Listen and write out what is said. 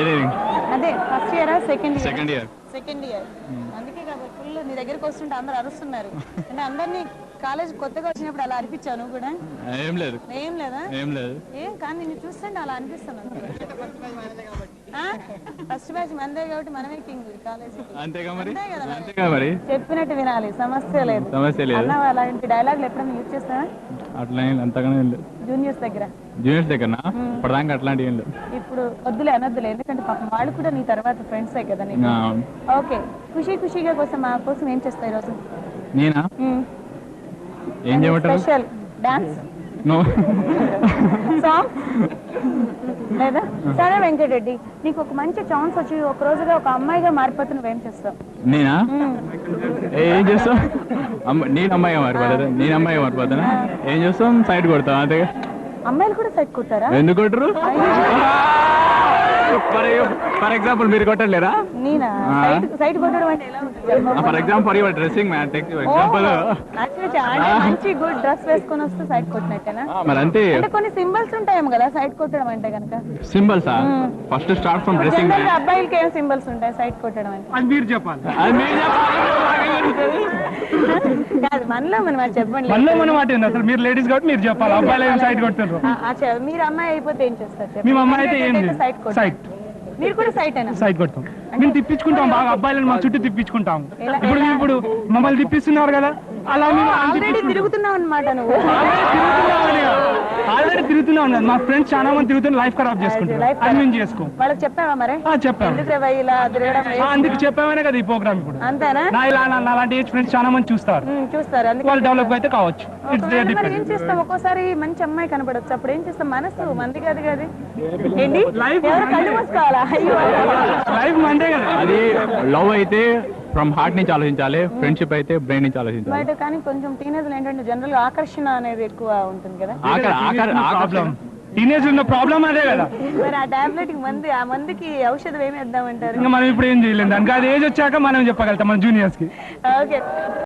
Engineering. అదే first ఇయరా second year? Second year. Second year. అందుకే కదా ఫుల్ నీ దగ్గరికి వస్తుంటే అందరు అరుస్తున్నారు. అంటే అందరినీ కాలేజ్ కొత్తగా వచ్చినప్పుడు అలా అనిపించావు నువ్వు కూడా? ఏం లేదు. ఏం లేదా? ఏం లేదు. ఏం కానీ నిన్ను చూస్తుంటే అలా అనిపిస్తున్నాను. ఫస్ట్ బ్యాచ్ మందే కాబట్టి మనమే కింగ్ కాలేజ్. అంతేగా మరి. కదా అంతేగా మరి. చెప్పినట్టు వినాలి, సమస్య లేదు. సమస్య లేదు. అన్న అలాంటి డైలాగులు ఎప్పుడైనా యూజ్ చేస్తావా? అట్లా అంతగానే ఏం లేదు. జూనియర్స్ దగ్గర? జూనియర్స్ దగ్గర ఇప్పటిదాకా అట్లాంటివి ఏం లేదు. ఇప్పుడు వద్దులే అనొద్దులే, ఎందుకంటే పాపం వాళ్ళు కూడా నీ తర్వాత ఫ్రెండ్సే కదా నీకు. ఓకే, ఖుషిగా కోసం మా కోసం ఏం చేస్తావు ఈరోజు? నేనా? ఏం చేయమంటారు? Special dance? నో. సాంగ్ లేదా? సరే వెంకటరెడ్డి, నీకు ఒక మంచి ఛాన్స్ వచ్చి ఒక రోజుగా ఒక అమ్మాయిగా మారిపోతే నువ్వేం చేస్తావు? నేనా? ఏం చేస్తాం? నేను అమ్మాయిగా మారిపోతా. నేను అమ్మాయిగా మారిపోతానా? ఏం చేస్తాం? సైడ్ కొడతాం అంతేగా. అమ్మాయిలు కూడా సైడ్ కొట్టారా? ఎందుకు కొట్టరు? ఫర్ ఎగ్జాంపుల్ మీరు కొట్టలేరా? నేనా? సైడ్ కొట్టడం అంటే ఎలా ఉంటుంది? For example for your dressing man example. మంచి గుడ్ డ్రెస్ వేసుకొని వస్తే సైడ్ కొట్టినట్టేనా? మరి అంతే. అంటే కొన్ని సింబల్స్ ఉంటాయేమో కదా సైడ్ కొట్టడం అంటే కనుక. సింబల్సా? First start from dressing man. అబ్బాయిలకి ఏం సింబల్స్ ఉంటాయి సైడ్ కొట్టడం అంటే? అది మీరు చెప్పాలి. కాదు, మనలో మనం చెప్పండి. మనలో మనం మాట అసలు మీరు లేడీస్ కాబట్టి మీరు చెప్పాలి. అబ్బాయిలు ఏం సైడ్ కొడుతున్నారు? మీరు అమ్మాయి అయిపోతే ఏం చేస్తారు? మేము అమ్మాయి అయితే ఏం లేదు, సైడ్. మీరు కూడా సైట్ అయినా? సైడ్ కొడతాం. మేము తిప్పించుకుంటాం బాగా, అబ్బాయిలను మా చుట్టూ తిప్పించుకుంటాం. ఇప్పుడు మమ్మల్ని తిప్పిస్తున్నారు కదా, అలా మేము ఆల్రెడీ తిరుగుతున్నావు అనమాట. నువ్వు ఆల్రెడీ తిరుగుతున్నాం. మా ఫ్రెండ్స్ చాలా మంది తిరుగుతున్న లైఫ్ ఖరాబ్ చేసుకుంటారు. అది మేము చేసుకో. వాళ్ళకి చెప్పావా మరి? చెప్పాము. ఇలా తిరగడం అందుకు చెప్పామనే కదా ఈ ప్రోగ్రామ్. ఇప్పుడు అంతేనా? అలాంటి ఏజ్ ఫ్రెండ్స్ చాలా మంది చూస్తారు. వాళ్ళు డెవలప్ అయితే కావచ్చు. ఏం చేస్తాం? ఒక్కోసారి మంచి అమ్మాయి కనపడచ్చు, అప్పుడు ఏం చేస్తాం? మనసు మంది కాదు కదా. ఏంటి ఎవరు కళ్ళు మూసుకోవాలా? లైఫ్ మందే కదా. అది లవ్ అయితే ఫ్రమ్ హార్ట్ నుంచి ఆలోచించాలి, ఫ్రెండ్షిప్ అయితే బ్రెయిన్ నుంచి ఆలోచించాలి. బయట కానీ కొంచెం టీనేజ్లు ఏంటంటే జనరల్ గా ఆకర్షణ అనేది ఎక్కువ ఉంటుంది కదా. టీనేజ్ ఉన్న ప్రాబ్లం అదే కదా. మరి ఆ టాబ్లెట్ మంది, ఆ మందికి ఔషధం ఏమి వేద్దామంటారు? ఇంకా మనం ఇప్పుడు ఏం చేయలేదు దానికి. అది ఏజ్ వచ్చాక మనం చెప్పగలుగుతాం మన జూనియర్స్ కి. ఓకే.